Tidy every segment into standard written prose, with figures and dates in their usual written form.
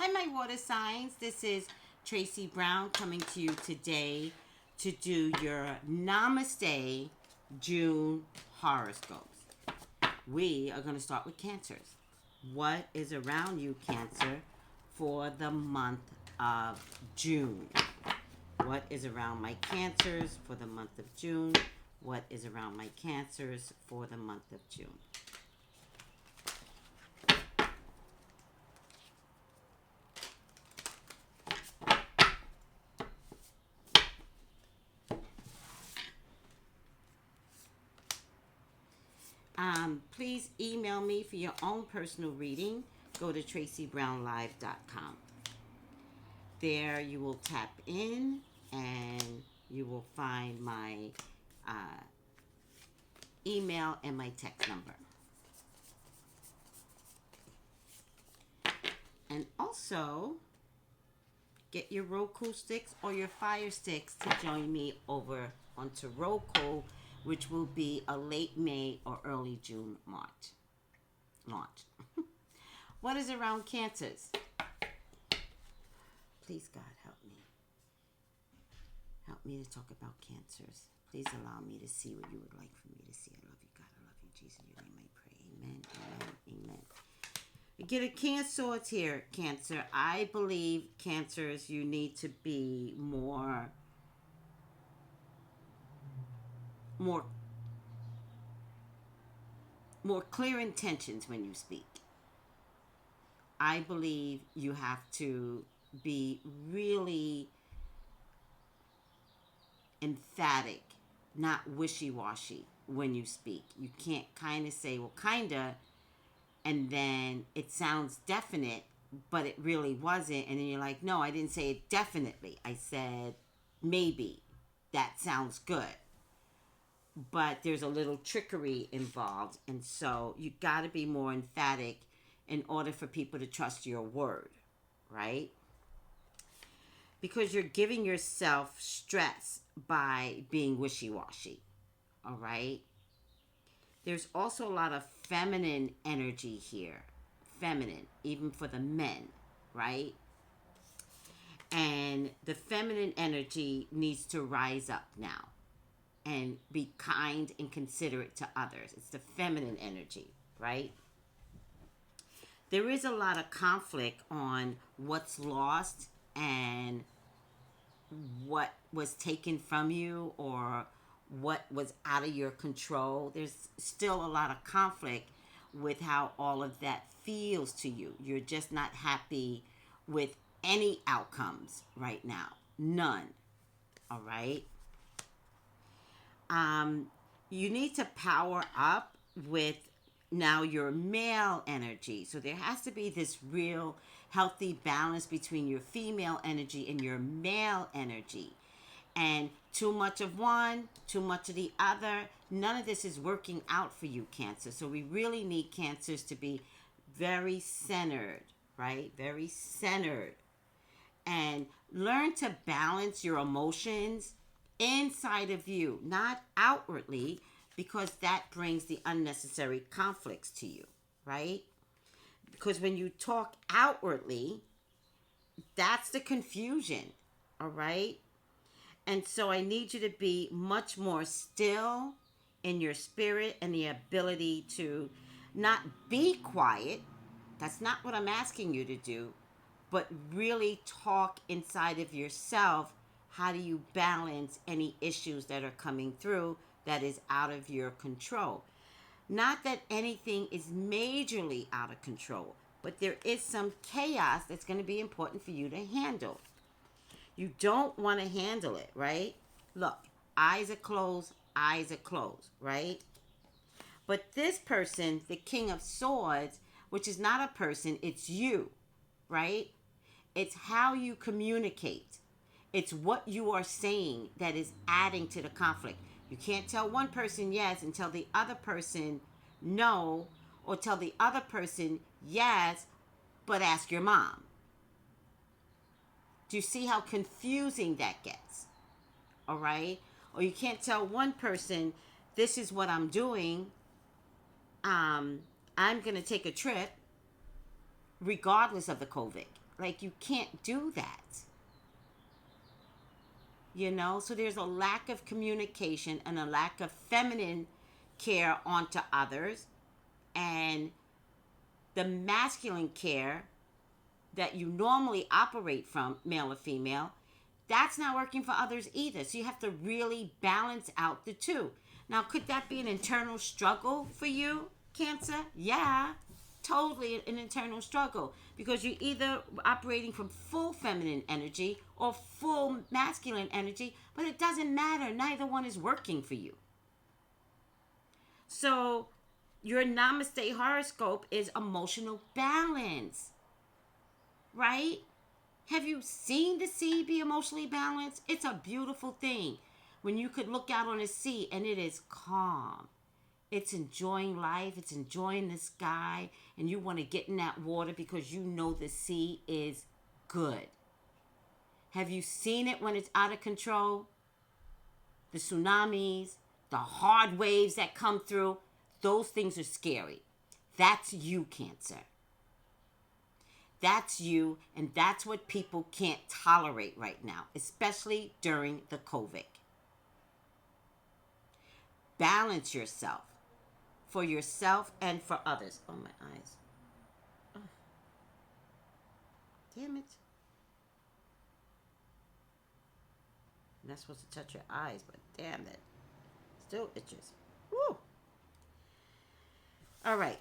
Hi, my water signs. This is Tracy Brown coming to you today to do your Namaste June horoscopes. We are going to start with Cancers. What is around you, Cancer, for the month of June? What is around my Cancers for the month of June? What is around my Cancers for the month of June? Please email me for your own personal reading. Go to tracybrownlive.com. There you will tap in and you will find my email and my text number. And also, get your Roku sticks or your Fire sticks to join me over onto Roku, which will be a late May or early June launch. What is around Cancers? Please, God, help me. Help me to talk about Cancers. Please allow me to see what you would like for me to see. I love you, God. I love you, Jesus. In your name I pray. Amen, amen, amen. You get a King of Swords here, Cancer. I believe, Cancers, you need to be more clear intentions when you speak. I believe you have to be really emphatic, not wishy-washy when you speak. You can't kind of say, well, kind of, and then it sounds definite, but it really wasn't. And then you're like, no, I didn't say it definitely. I said, maybe. That sounds good. But there's a little trickery involved. And so you got to be more emphatic in order for people to trust your word, right? Because you're giving yourself stress by being wishy-washy, all right? There's also a lot of feminine energy here. Feminine, even for the men, right? And the feminine energy needs to rise up now and be kind and considerate to others. It's the feminine energy, right? There is a lot of conflict on what's lost and what was taken from you or what was out of your control. There's still a lot of conflict with how all of that feels to you. You're just not happy with any outcomes right now. None. All right? You need to power up with now your male energy. So there has to be this real healthy balance between your female energy and your male energy. And too much of one, too much of the other, none of this is working out for you, Cancer. So we really need Cancers to be very centered, right? Very centered. And learn to balance your emotions inside of you, not outwardly, because that brings the unnecessary conflicts to you, right? Because when you talk outwardly, that's the confusion, all right? And so I need you to be much more still in your spirit and the ability to not be quiet. That's not what I'm asking you to do, but really talk inside of yourself. How do you balance any issues that are coming through that is out of your control? Not that anything is majorly out of control, but there is some chaos that's going to be important for you to handle. You don't want to handle it, right? Look, eyes are closed, right? But this person, the King of Swords, which is not a person, it's you, right? It's how you communicate. It's what you are saying that is adding to the conflict. You can't tell one person yes and tell the other person no, or tell the other person yes, but ask your mom. Do you see how confusing that gets? All right? Or you can't tell one person, this is what I'm doing. I'm going to take a trip regardless of the COVID. Like, you can't do that. You know? So there's a lack of communication and a lack of feminine care onto others. And the masculine care that you normally operate from, male or female, that's not working for others either. So you have to really balance out the two. Now, could that be an internal struggle for you, Cancer? Yeah, totally an internal struggle, because you're either operating from full feminine energy or full masculine energy, but it doesn't matter. Neither one is working for you. So your Namaste horoscope is emotional balance, right? Have you seen the sea be emotionally balanced? It's a beautiful thing when you could look out on the sea and it is calm. It's enjoying life. It's enjoying the sky. And you want to get in that water because you know the sea is good. Have you seen it when it's out of control? The tsunamis, the hard waves that come through, those things are scary. That's you, Cancer. That's you, and that's what people can't tolerate right now, especially during the COVID. Balance yourself for yourself and for others. Oh, my eyes. Oh. Damn it. I'm not supposed to touch your eyes, but damn it. Still itches. Woo. All right.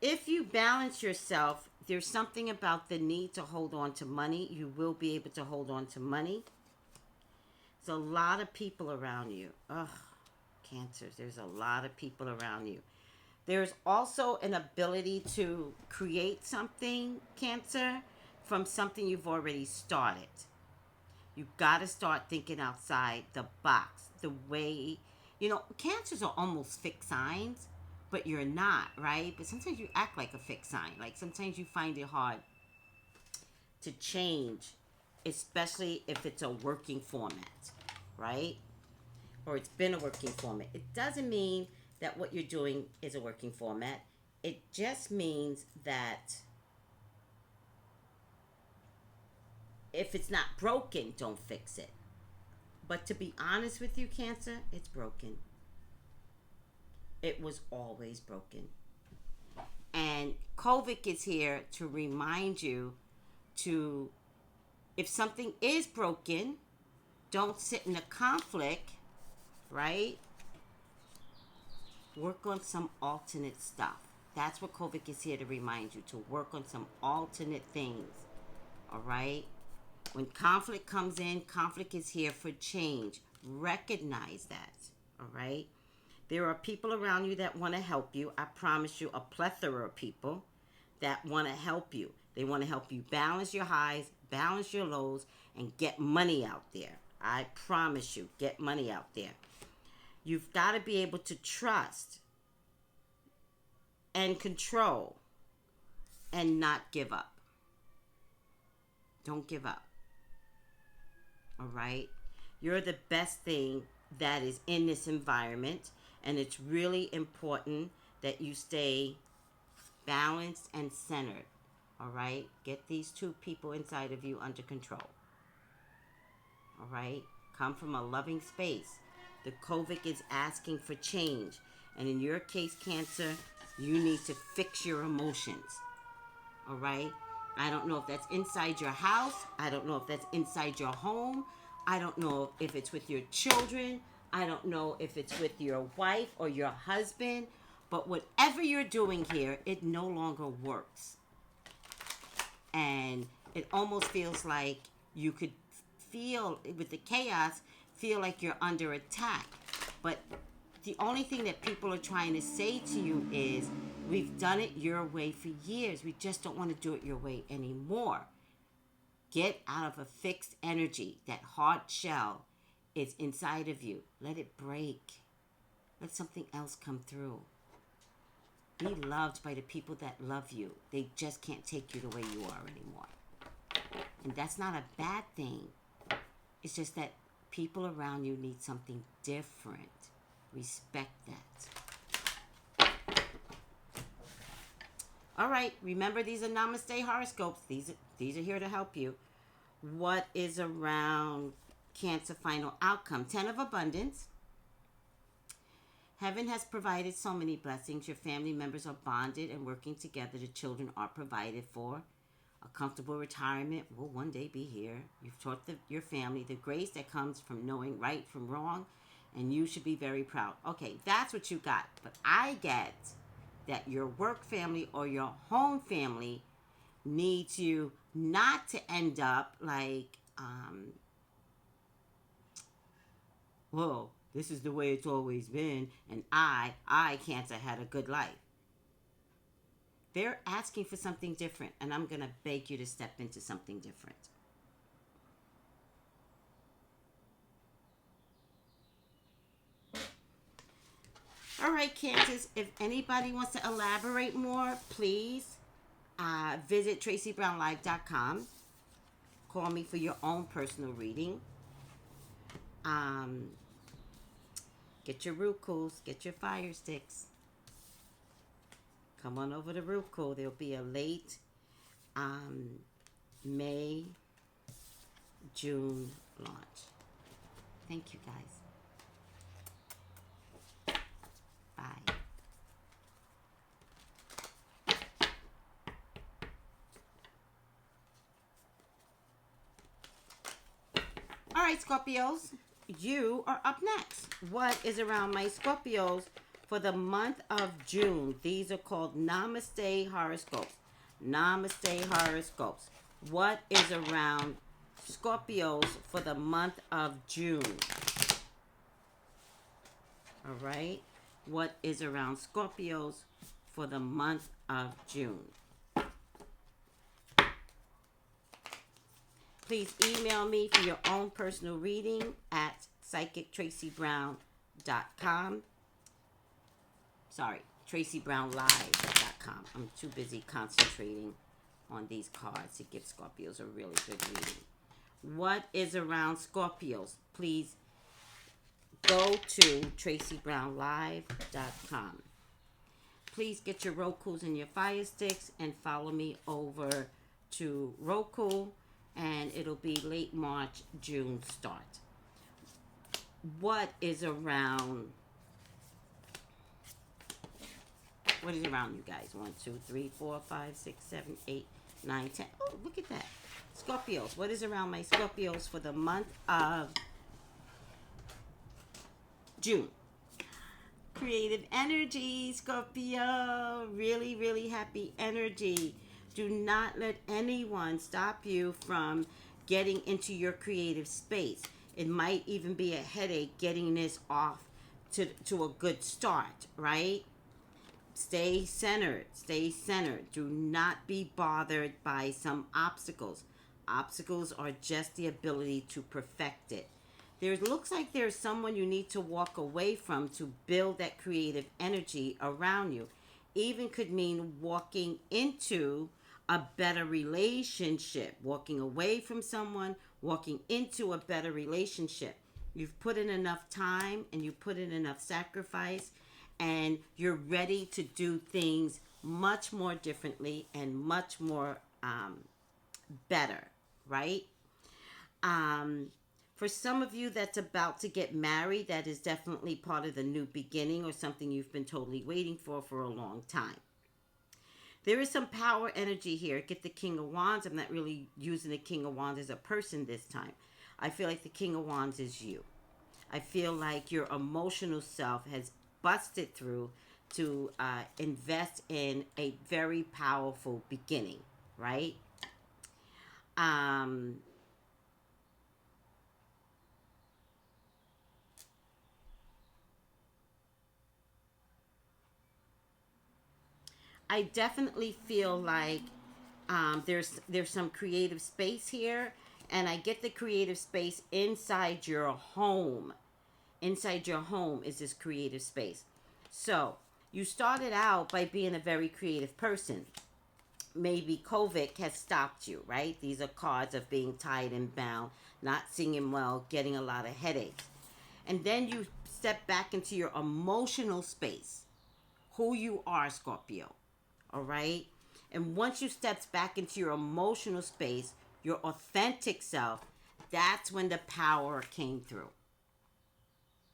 If you balance yourself, there's something about the need to hold on to money. You will be able to hold on to money. There's a lot of people around you. Ugh, Cancers. There's a lot of people around you. There's also an ability to create something, Cancer, from something you've already started. You've got to start thinking outside the box. The way, Cancers are almost fixed signs, but you're not, right? But sometimes you act like a fixed sign. Like, sometimes you find it hard to change, especially if it's a working format, right? Or it's been a working format. It doesn't mean that what you're doing is a working format. It just means that if it's not broken, don't fix it. But to be honest with you, Cancer, it's broken. It was always broken. And COVID is here to remind you to, if something is broken, don't sit in a conflict, right? Work on some alternate stuff. That's what COVID is here to remind you, to work on some alternate things, all right? When conflict comes in, conflict is here for change. Recognize that, all right? There are people around you that want to help you. I promise you, a plethora of people that want to help you. They want to help you balance your highs, balance your lows, and get money out there. I promise you, get money out there. You've got to be able to trust and control and not give up. Don't give up. All right? You're the best thing that is in this environment, and it's really important that you stay balanced and centered. All right? Get these two people inside of you under control. All right? Come from a loving space. The COVID is asking for change. And in your case, Cancer, you need to fix your emotions. All right? I don't know if that's inside your house. I don't know if that's inside your home. I don't know if it's with your children. I don't know if it's with your wife or your husband. But whatever you're doing here, it no longer works. And it almost feels like you could feel, with the chaos, feel like you're under attack. But the only thing that people are trying to say to you is, we've done it your way for years. We just don't want to do it your way anymore. Get out of a fixed energy. That hard shell is inside of you. Let it break. Let something else come through. Be loved by the people that love you. They just can't take you the way you are anymore. And that's not a bad thing. It's just that people around you need something different. Respect that. All right, remember these are Namaste horoscopes. These are here to help you. What is around Cancer final outcome? 10 of abundance. Heaven has provided so many blessings. Your family members are bonded and working together. The children are provided for. A comfortable retirement will one day be here. You've taught your family the grace that comes from knowing right from wrong, and you should be very proud. Okay, that's what you got. But I get that your work family or your home family needs you not to end up like, whoa, this is the way it's always been, and I Cancer had a good life. They're asking for something different, and I'm going to beg you to step into something different. All right, Cancers, if anybody wants to elaborate more, please visit tracybrownlive.com. Call me for your own personal reading. Get your Rukuls, get your fire sticks. Come on over to Ruku. There'll be a late May, June launch. Thank you, guys. Bye. All right, Scorpios, you are up next. What is around my Scorpios for the month of June? These are called Namaste horoscopes. Namaste horoscopes. What is around Scorpios for the month of June? All right. What is around Scorpios for the month of June? Please email me for your own personal reading at psychictracybrown.com. Sorry, tracybrownlive.com. I'm too busy concentrating on these cards to give Scorpios a really good reading. What is around Scorpios? Please go to tracybrownlive.com. Please get your Rokus and your fire sticks and follow me over to Roku, and it'll be late March, June start. What is around you guys? 1, 2, 3, 4, 5, 6, 7, 8, 9, 10. Oh, look at that. Scorpios. What is around my Scorpios for the month of June? Creative energy, Scorpio. Really, really happy energy. Do not let anyone stop you from getting into your creative space. It might even be a headache getting this off to a good start, right? Stay centered. Stay centered. Do not be bothered by some obstacles. Obstacles are just the ability to perfect it. There looks like there's someone you need to walk away from to build that creative energy around you. Even could mean walking into a better relationship, walking away from someone, walking into a better relationship. You've put in enough time and you put in enough sacrifice, and you're ready to do things much more differently and much more better, right? For some of you that's about to get married, that is definitely part of the new beginning or something you've been totally waiting for a long time. There is some power energy here. Get the King of Wands. I'm not really using the King of Wands as a person this time. I feel like the King of Wands is you. I feel like your emotional self has busted through to invest in a very powerful beginning, right? I definitely feel like there's some creative space here, and I get the creative space inside your home. Inside your home is this creative space. So you started out by being a very creative person. Maybe COVID has stopped you, right? These are cards of being tied and bound, not singing well, getting a lot of headaches. And then you step back into your emotional space, who you are, Scorpio. All right? And once you stepped back into your emotional space, your authentic self, that's when the power came through.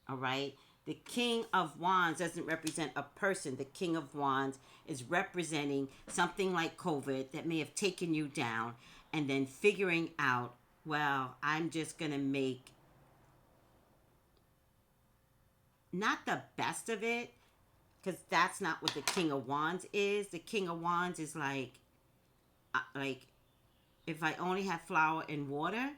All right? The King of Wands doesn't represent a person. The King of Wands is representing something like COVID that may have taken you down, and then figuring out, well, I'm just going to make not the best of it, because that's not what the King of Wands is. The King of Wands is like if I only have flour and water,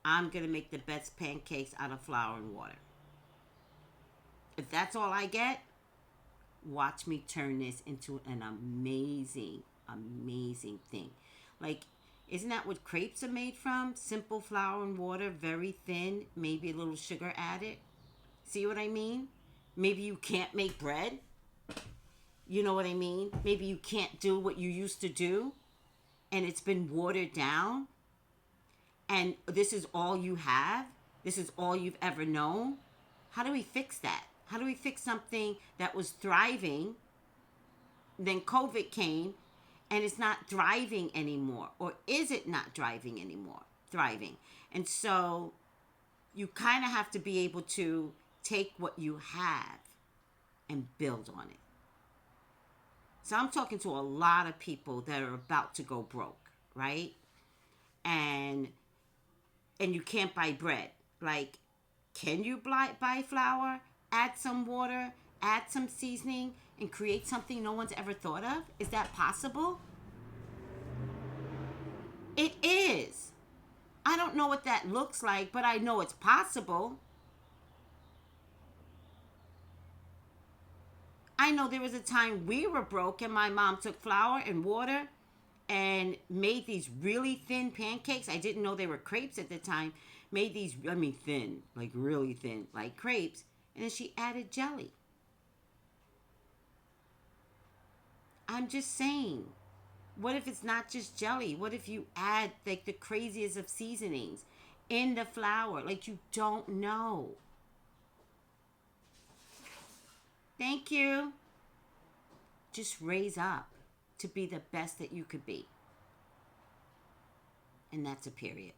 I'm going to make the best pancakes out of flour and water. If that's all I get, watch me turn this into an amazing, amazing thing. Like, isn't that what crepes are made from? Simple flour and water, very thin, maybe a little sugar added. See what I mean? Maybe you can't make bread. You know what I mean? Maybe you can't do what you used to do, and it's been watered down, and this is all you have. This is all you've ever known. How do we fix that? How do we fix something that was thriving, then COVID came, and it's not thriving anymore? Or is it not thriving anymore? Thriving. And so you kind of have to be able to take what you have and build on it. So I'm talking to a lot of people that are about to go broke, right? And you can't buy bread. Like, can you buy flour, add some water, add some seasoning, and create something no one's ever thought of? Is that possible? It is. I don't know what that looks like, but I know it's possible. I know there was a time we were broke and my mom took flour and water and made these really thin pancakes. I didn't know they were crepes at the time. Made these, thin, like really thin, like crepes. And then she added jelly. I'm just saying, what if it's not just jelly? What if you add like the craziest of seasonings in the flour? Like, you don't know. Thank you. Just raise up to be the best that you could be. And that's a period.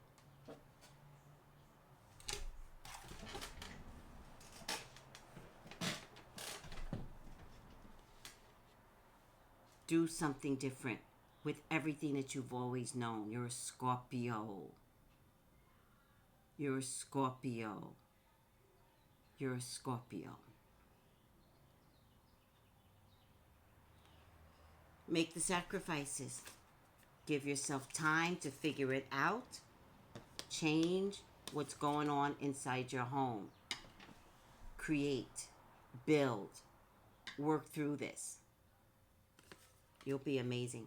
Do something different with everything that you've always known. You're a Scorpio. You're a Scorpio. You're a Scorpio. Make the sacrifices. Give yourself time to figure it out. Change what's going on inside your home. Create. Build. Work through this. You'll be amazing.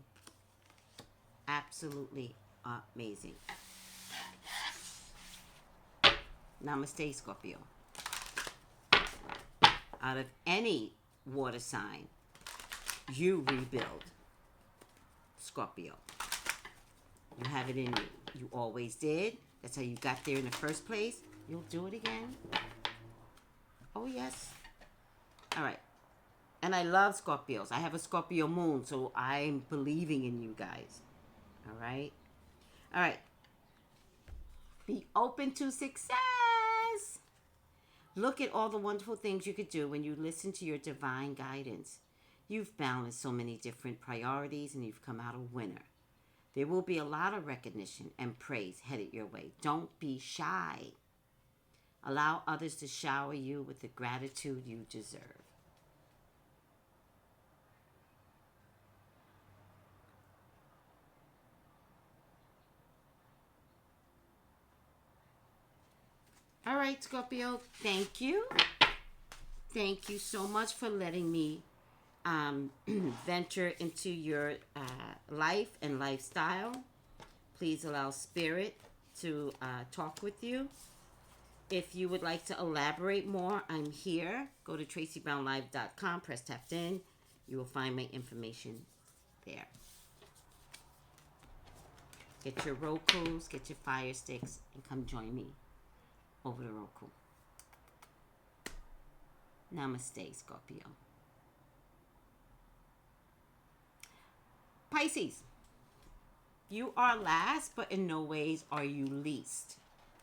Absolutely amazing. Namaste, Scorpio. Out of any water sign, you rebuild. Scorpio. You have it in you. You always did. That's how you got there in the first place. You'll do it again. Oh, yes. All right. And I love Scorpios. I have a Scorpio moon, so I'm believing in you guys. All right? All right. Be open to success. Look at all the wonderful things you could do when you listen to your divine guidance. You've balanced so many different priorities, and you've come out a winner. There will be a lot of recognition and praise headed your way. Don't be shy. Allow others to shower you with the gratitude you deserve. All right, Scorpio, thank you. Thank you so much for letting me venture into your life and lifestyle. Please allow Spirit to talk with you. If you would like to elaborate more, I'm here. Go to tracybrownlive.com, press tapped in. You will find my information there. Get your Rokus, get your Fire Sticks, and come join me over the Roku. Namaste, Scorpio. Pisces, you are last, but in no ways are you least.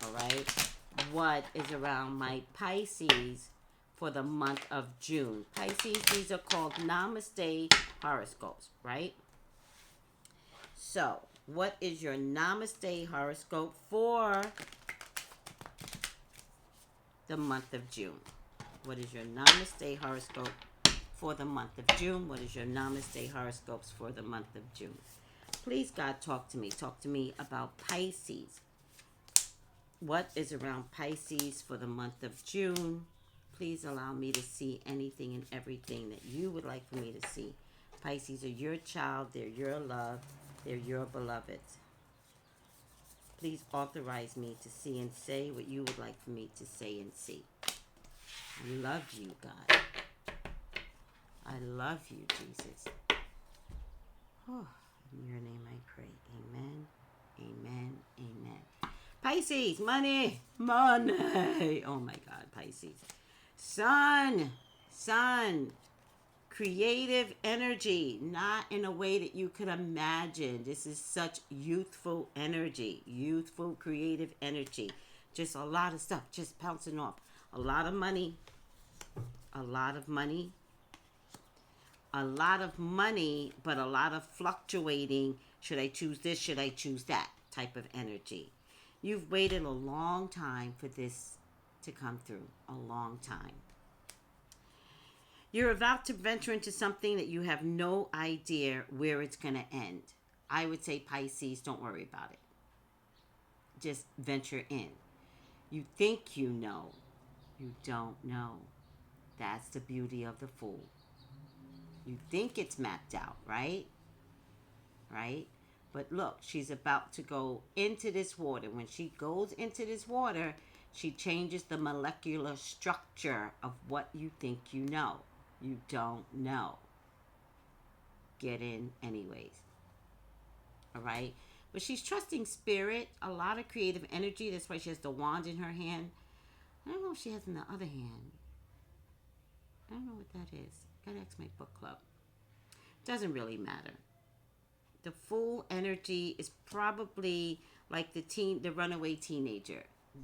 All right? What is around my Pisces for the month of June? Pisces, these are called Namaste horoscopes, right? So, what is your Namaste horoscope for the month of June? What is your Namaste horoscope for the month of June? What is your Namaste horoscopes for the month of June? Please, God, talk to me. Talk to me about Pisces. What is around Pisces for the month of June? Please allow me to see anything and everything that you would like for me to see. Pisces are your child. They're your love. They're your beloved. Please authorize me to see and say what you would like for me to say and see. I love you, God. I love you, Jesus. Oh, in your name I pray. Amen, amen, amen. Pisces, money, money. Oh my God, Pisces. Sun, creative energy, not in a way that you could imagine. This is such youthful energy, youthful, creative energy. Just a lot of stuff, just bouncing off. A lot of money, a lot of money, a lot of money, but a lot of fluctuating. Should I choose this? Should I choose that type of energy? You've waited a long time for this to come through, a long time. You're about to venture into something that you have no idea where it's going to end. I would say, Pisces, don't worry about it. Just venture in. You think you know. You don't know. That's the beauty of the fool. You think it's mapped out, right? Right? But look, she's about to go into this water. When she goes into this water, she changes the molecular structure of what you think you know. You don't know. Get in anyways. All right? But she's trusting spirit, a lot of creative energy. That's why she has the wand in her hand. I don't know if she has in the other hand. I don't know what that is. Gotta ask my book club. Doesn't really matter. The full energy is probably like the runaway teenager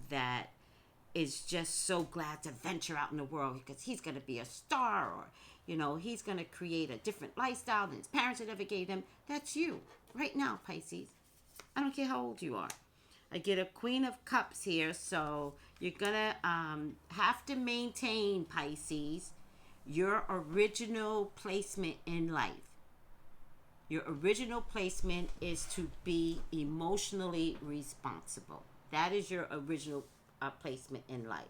that is just so glad to venture out in the world because he's going to be a star, or he's going to create a different lifestyle than his parents had ever gave him. That's you right now, Pisces. I don't care how old you are. I get a Queen of Cups here, so you're going to have to maintain, Pisces, your original placement in life. Your original placement is to be emotionally responsible. That is your original placement in life.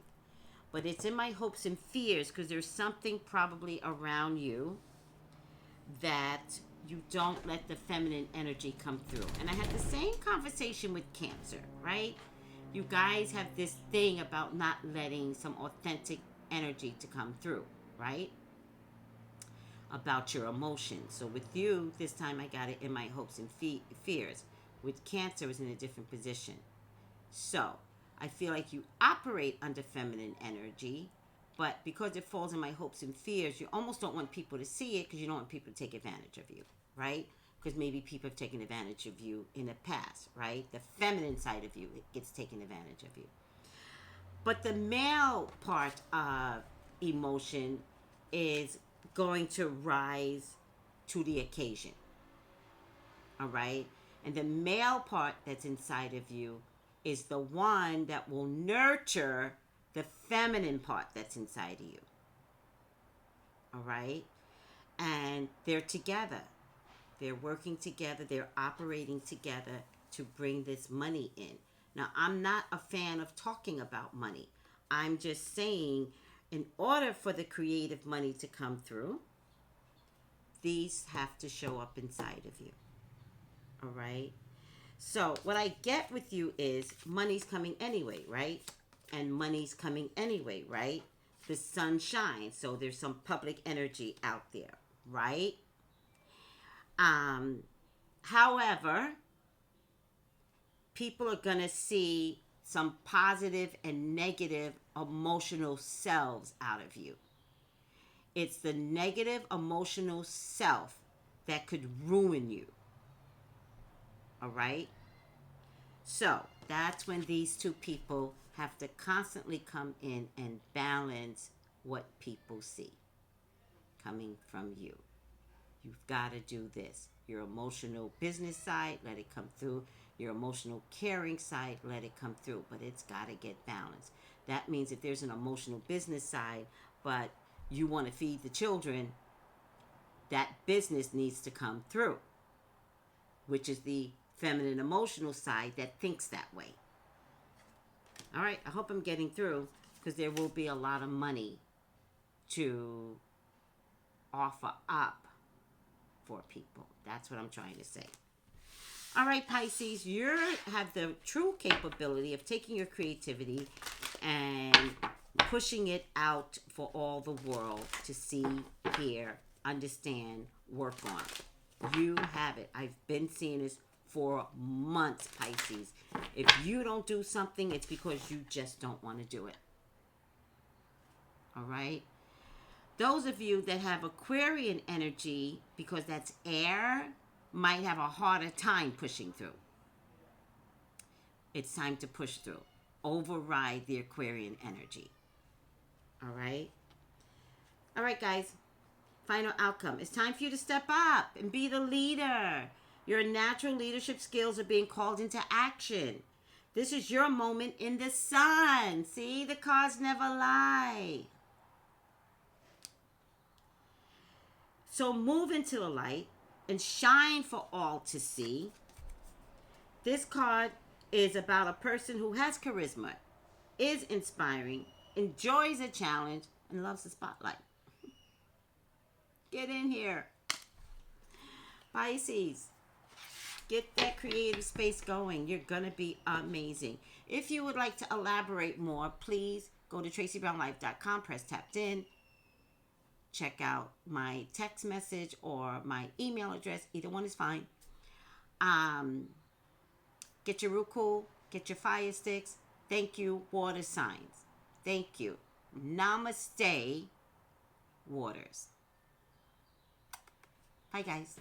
But it's in my hopes and fears because there's something probably around you that you don't let the feminine energy come through. And I had the same conversation with Cancer, right? You guys have this thing about not letting some authentic energy to come through, right? About your emotions. So with you, this time I got it in my hopes and fears. With Cancer, it's in a different position. So I feel like you operate under feminine energy, but because it falls in my hopes and fears, you almost don't want people to see it because you don't want people to take advantage of you, right? Because maybe people have taken advantage of you in the past, right? The feminine side of you gets taken advantage of you. But the male part of emotion is going to rise to the occasion. All right? And the male part that's inside of you is the one that will nurture the feminine part that's inside of you. All right? And they're together. They're working together. They're operating together to bring this money in. Now, I'm not a fan of talking about money. I'm just saying, in order for the creative money to come through, these have to show up inside of you. All right? So what I get with you is money's coming anyway, right? And money's coming anyway, right? The sun shines, so there's some public energy out there, right? However, people are going to see some positive and negative emotional selves out of you. It's the negative emotional self that could ruin you. All right? So that's when these two people have to constantly come in and balance what people see coming from you. You've got to do this. Your emotional business side, let it come through. Your emotional caring side, let it come through. But it's got to get balanced. That means if there's an emotional business side, but you want to feed the children, that business needs to come through, which is the feminine emotional side that thinks that way. All right, I hope I'm getting through, because there will be a lot of money to offer up for people. That's what I'm trying to say. All right, Pisces, you have the true capability of taking your creativity and pushing it out for all the world to see, hear, understand, work on. You have it. I've been seeing this for months, Pisces. If you don't do something, it's because you just don't want to do it. All right? Those of you that have Aquarian energy, because that's air, might have a harder time pushing through. It's time to push through. Override the Aquarian energy. All right? All right, guys. Final outcome. It's time for you to step up and be the leader. Your natural leadership skills are being called into action. This is your moment in the sun. See, the cards never lie. So move into the light and shine for all to see. This card is about a person who has charisma, is inspiring, enjoys a challenge, and loves the spotlight. Get in here. Pisces, get that creative space going. You're going to be amazing. If you would like to elaborate more, please go to tracybrownlife.com, press tapped in. Check out my text message or my email address. Either one is fine. Get your Ruku, get your fire sticks. Thank you, water signs. Thank you. Namaste, waters. Bye, guys.